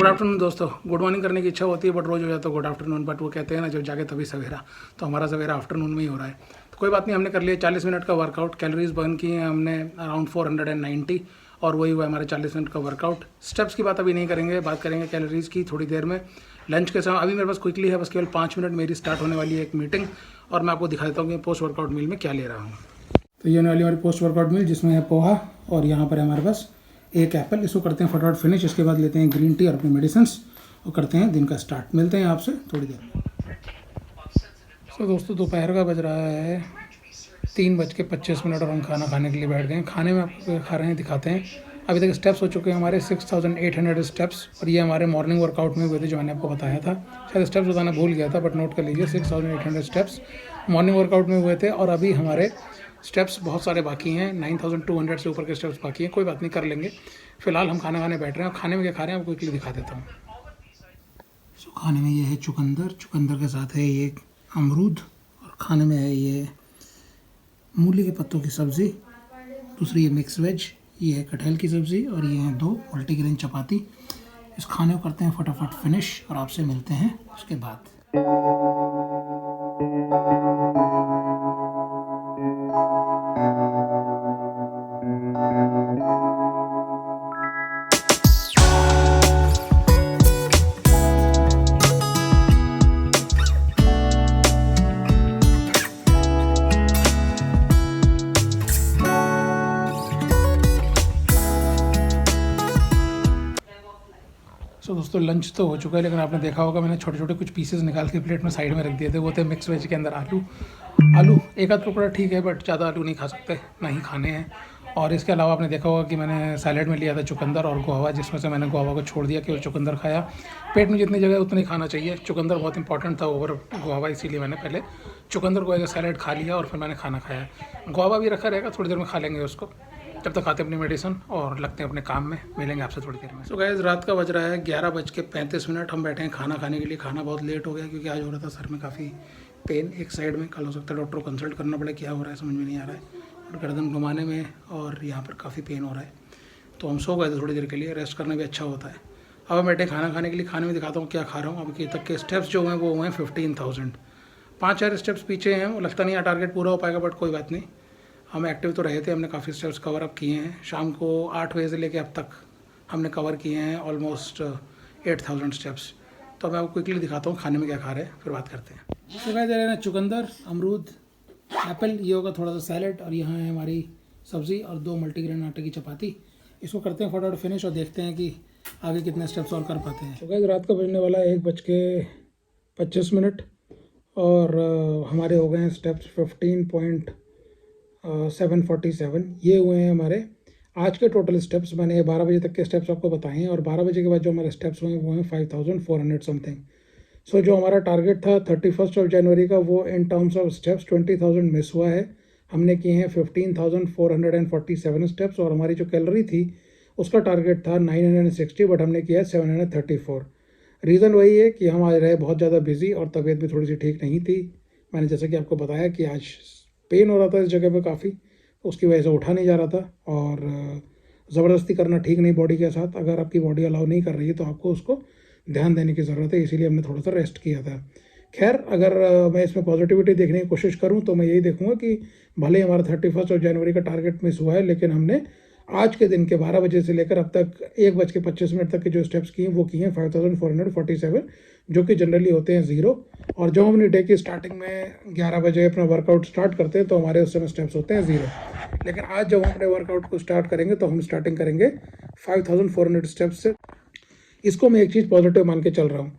Good afternoon दोस्तों। Good morning करने की इच्छा होती है बट रोज़ हो जाता है गुड आफ्टरनून। बट वो कहते हैं ना, जब जागे तभी सवेरा, तो हमारा सवेरा आफ्टरनून में ही हो रहा है। तो कोई बात नहीं, हमने कर लिया 40 मिनट का वर्कआउट। कैलोरीज बर्न की हैं हमने अराउंड 490 और वही हुआ हमारे 40 मिनट का वर्कआउट। स्टेप्स की बात अभी नहीं करेंगे, बात करेंगे कैलोरीज की थोड़ी देर में, लंच के समय। अभी मेरे पास क्विकली है बस केवल 5 मिनट, मेरी स्टार्ट होने वाली है एक मीटिंग और मैं आपको दिखा देता हूँ कि पोस्ट वर्कआउट मील में क्या ले रहा हूँ। तो ये होने वाली हमारी पोस्ट वर्कआउट मील, जिसमें है पोहा और यहाँ पर है हमारे पास एक एप्पल। इसको करते हैं फटाफट फिनिश। इसके बाद लेते हैं ग्रीन टी और अपनी मेडिसिन और करते हैं दिन का स्टार्ट। मिलते हैं आपसे थोड़ी देर में। तो दोस्तों दोपहर का बज रहा है 3:25 और हम खाना खाने के लिए बैठ गए। खाने में आपको खा रहे हैं, दिखाते हैं। अभी तक स्टेप्स हो चुके हैं हमारे 6800 स्टेप्स और ये हमारे मॉर्निंग वर्कआउट में हुए थे जो मैंने आपको बताया था। शायद स्टेप्स बताना भूल गया था बट नोट कर लीजिए, 6800 स्टेप्स मॉर्निंग वर्कआउट में हुए थे। और अभी हमारे स्टेप्स बहुत सारे बाकी हैं, 9200 से ऊपर के स्टेप्स बाकी हैं। कोई बात नहीं, कर लेंगे। फिलहाल हम खाना खाने बैठ रहे हैं। खाने में क्या खा रहे हैं आपको क्विकली दिखा देता हूँ। खाने में ये है चुकंदर के साथ है ये अमरूद और खाने में है ये मूली के पत्तों की सब्ज़ी। दूसरी ये मिक्स वेज, ये है कटहल की सब्ज़ी और ये हैं 2 मल्टीग्रेन चपाती। इस खाने को करते हैं फटाफट फिनिश और आपसे मिलते हैं उसके बाद। सो दोस्तों लंच तो हो चुका है, लेकिन आपने देखा होगा मैंने छोटे छोटे कुछ पीसेस निकाल के प्लेट में साइड में रख दिए थे। वो थे मिक्स वेज के अंदर आलू एक आध टुकड़ा ठीक है बट ज़्यादा आलू नहीं खा सकते, ना ही खाने हैं। और इसके अलावा आपने देखा होगा कि मैंने सैलेड में लिया था चुकंदर और गुआवा, जिसमें से मैंने गुआवा को छोड़ दिया, केवल चुकंदर खाया। पेट में जितनी जगह उतना ही खाना चाहिए। चुकंदर बहुत इंपॉर्टेंट था ओवर गुआवा, इसीलिए मैंने पहले चुकंदर को एक सैलेड खा लिया और फिर मैंने खाना खाया। गुआवा भी रखा रहेगा, थोड़ी देर में खा लेंगे उसको। तब तक खाते हैं अपनी मेडिसिन और लगते हैं अपने काम में। मिलेंगे आपसे थोड़ी देर में। सो गाइस रात का बज रहा है 11:35। हम बैठे हैं खाना खाने के लिए। खाना बहुत लेट हो गया क्योंकि आज हो रहा था सर में काफ़ी पेन एक साइड में। कल हो सकता है डॉक्टर को कंसल्ट करना पड़े, क्या हो रहा है समझ में नहीं आ रहा है। और गर्दन घुमाने में और यहाँ पर काफ़ी पेन हो रहा है। तो हम सो गए थे थोड़ी देर के लिए, रेस्ट करना भी अच्छा होता है। अब हम बैठे खाना खाने के लिए। खाने में दिखाता हूँ क्या खा रहा हूँ। अभी तक के स्टेप्स जो हैं वो हुए हैं 15,000। 5-4 स्टेप्स पीछे हैं, वो लगता नहीं है टारगेट पूरा हो पाएगा बट कोई बात नहीं। हम एक्टिव तो रहे थे, हमने काफ़ी स्टेप्स कवर अप किए हैं। शाम को 8 बजे से लेकर अब तक हमने कवर किए हैं ऑलमोस्ट 8000 स्टेप्स। तो मैं आपको क्विकली दिखाता हूँ खाने में क्या खा रहे हैं, फिर बात करते हैं। सुबह दे रहे हैं चुकंदर, अमरूद, एप्पल, ये होगा थोड़ा सा सैलेड और यहाँ है हमारी सब्ज़ी और 2 मल्टीग्रेन आटे की चपाती। इसको करते हैं फटाफट फिनिश और देखते हैं कि आगे कितने स्टेप्स और कर पाते हैं। सुबह रात का बजने वाला है 1:25 और हमारे हो गए हैं स्टेप्स 15.747। ये हुए हैं हमारे आज के टोटल स्टेप्स। मैंने 12 बजे तक के स्टेप्स आपको बताए हैं और 12 बजे के बाद जो हमारे स्टेप्स हुए वो हैं 5400 समथिंग। सो जो हमारा टारगेट था 31 जनवरी का, वो in terms of steps 20,000 miss हुआ है। हमने किए हैं 15,447 स्टेप्स और हमारी जो कैलोरी थी उसका टारगेट था 960 बट हमने किया है 734। रीज़न वही है कि हम आज रहे बहुत ज़्यादा बिजी और तबीयत भी थोड़ी सी ठीक नहीं थी। मैंने जैसे कि आपको बताया कि आज पेन हो रहा था इस जगह पे काफ़ी, उसकी वजह से उठा नहीं जा रहा था और ज़बरदस्ती करना ठीक नहीं बॉडी के साथ। अगर आपकी बॉडी अलाउ नहीं कर रही है तो आपको उसको ध्यान देने की ज़रूरत है, इसीलिए हमने थोड़ा सा रेस्ट किया था। खैर अगर मैं इसमें पॉजिटिविटी देखने की कोशिश करूं तो मैं यही देखूंगा कि भले हमारा 31 जनवरी का टारगेट मिस हुआ है, लेकिन हमने आज के दिन के 12 बजे से लेकर अब तक 1:25 तक के जो स्टेप्स किए वो किए हैं 5447, जो कि जनरली होते हैं 0। और जब हम डे की स्टार्टिंग में 11 बजे अपना वर्कआउट स्टार्ट करते हैं तो हमारे उस समय स्टेप्स होते हैं 0। लेकिन आज जब हम अपने वर्कआउट को स्टार्ट करेंगे तो हम स्टार्टिंग करेंगे 5400 स्टेप्स से। इसको मैं एक चीज़ पॉजिटिव मान के चल रहा हूँ।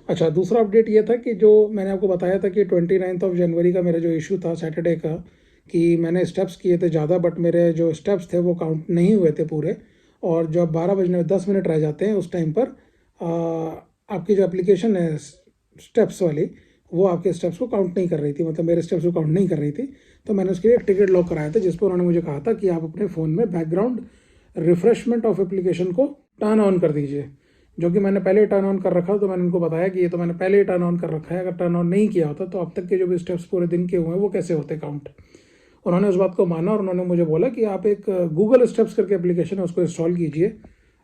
अच्छा, दूसरा अपडेट ये था कि जो मैंने आपको बताया था कि 29 जनवरी का मेरा जो इशू था सैटरडे का, कि मैंने स्टेप्स किए थे ज़्यादा बट मेरे जो स्टेप्स थे वो काउंट नहीं हुए थे पूरे। और जब 12 बजने में 10 मिनट रह जाते हैं उस टाइम पर आपकी जो एप्लीकेशन है स्टेप्स वाली, वो आपके स्टेप्स को काउंट नहीं कर रही थी, मतलब मेरे स्टेप्स को काउंट नहीं कर रही थी। तो मैंने उसके लिए एक टिकट लॉक कराया था जिस पर उन्होंने मुझे कहा था कि आप अपने फ़ोन में बैकग्राउंड रिफ्रेशमेंट ऑफ एप्लीकेशन को टर्न ऑन कर दीजिए, जो कि मैंने पहले टर्न ऑन कर रखा। तो मैंने उनको बताया कि ये तो मैंने पहले ही टर्न ऑन कर रखा है, अगर टर्न ऑन नहीं किया होता तो अब तक के जो भी स्टेप्स पूरे दिन के हुए हैं वो कैसे होते काउंट। उन्होंने उस बात को माना और उन्होंने मुझे बोला कि आप एक गूगल स्टेप्स करके एप्लीकेशन है उसको इंस्टॉल कीजिए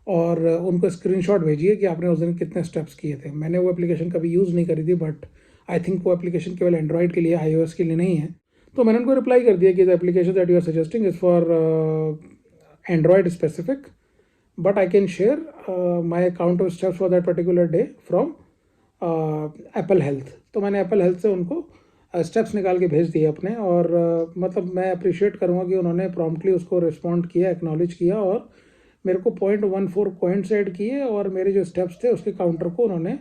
और उनको स्क्रीनशॉट भेजिए कि आपने उस दिन कितने स्टेप्स किए थे। मैंने वो एप्लीकेशन कभी यूज़ नहीं करी थी, बट आई थिंक वो एप्लीकेशन केवल एंड्रॉयड के लिए, iOS के लिए नहीं है। तो मैंने उनको रिप्लाई कर दिया कि the application that you are suggesting is for Android specific, but I can share my count of steps for that particular day from Apple health. तो मैंने एप्पल हेल्थ से उनको स्टेप्स निकाल के भेज दिए अपने, और मतलब मैं अप्रिशिएट करूँगा कि उन्होंने प्रॉम्प्टली उसको रिस्पॉन्ड किया, एक्नॉलेज किया, और मेरे को 0.14 पॉइंट्स ऐड किए, और मेरे जो स्टेप्स थे उसके काउंटर को उन्होंने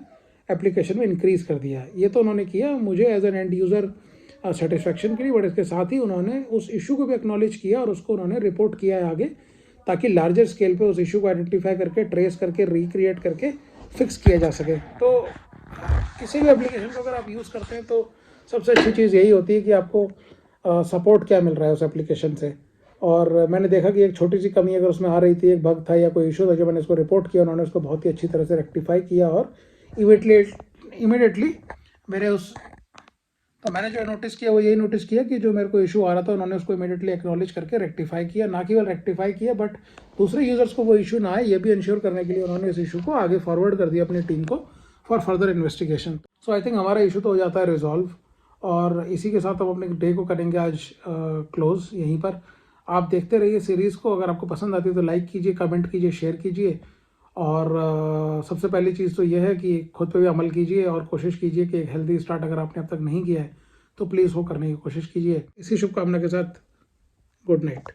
एप्लीकेशन में इंक्रीज़ कर दिया। ये तो उन्होंने किया मुझे as an end user satisfaction के लिए, बट इसके साथ ही उन्होंने उस इशू को भी एक्नॉलेज किया और उसको उन्होंने रिपोर्ट किया है आगे, ताकि लार्जर स्केल पे उस इशू को आइडेंटिफाई करके, ट्रेस करके, रिक्रिएट करके फिक्स किया जा सके। तो किसी भी एप्लीकेशन को अगर आप यूज़ करते हैं तो सबसे अच्छी चीज़ यही होती है कि आपको सपोर्ट क्या मिल रहा है उस एप्लीकेशन से। और मैंने देखा कि एक छोटी सी कमी अगर उसमें आ रही थी, एक बग था या कोई इशू था, जो मैंने उसको रिपोर्ट किया, उन्होंने उसको बहुत ही अच्छी तरह से रेक्टिफाई किया, और इमीडिएटली मेरे उस तो मैंने जो नोटिस किया वो यही नोटिस किया कि जो मेरे को इशू आ रहा था उन्होंने उसको इमीडिएटली एक्नॉलेज करके रेक्टिफाई किया। ना केवल रेक्टिफाई किया, बट दूसरे यूजर्स को वो इशू ना आए ये भी इंश्योर करने के लिए उन्होंने इस इशू को आगे फॉरवर्ड कर दिया अपनी टीम को for further investigation. So I think हमारा इशू तो हो जाता है रिजॉल्व, और इसी के साथ हम अपने डे को करेंगे आज क्लोज यहीं पर। आप देखते रहिए सीरीज़ को, अगर आपको पसंद आती है तो लाइक कीजिए, कमेंट कीजिए, शेयर कीजिए, और सबसे पहली चीज़ तो यह है कि खुद पे भी अमल कीजिए और कोशिश कीजिए कि एक हेल्दी स्टार्ट अगर आपने अब तक नहीं किया है तो प्लीज़ वो करने की कोशिश कीजिए। इसी शुभकामना के साथ गुड नाइट।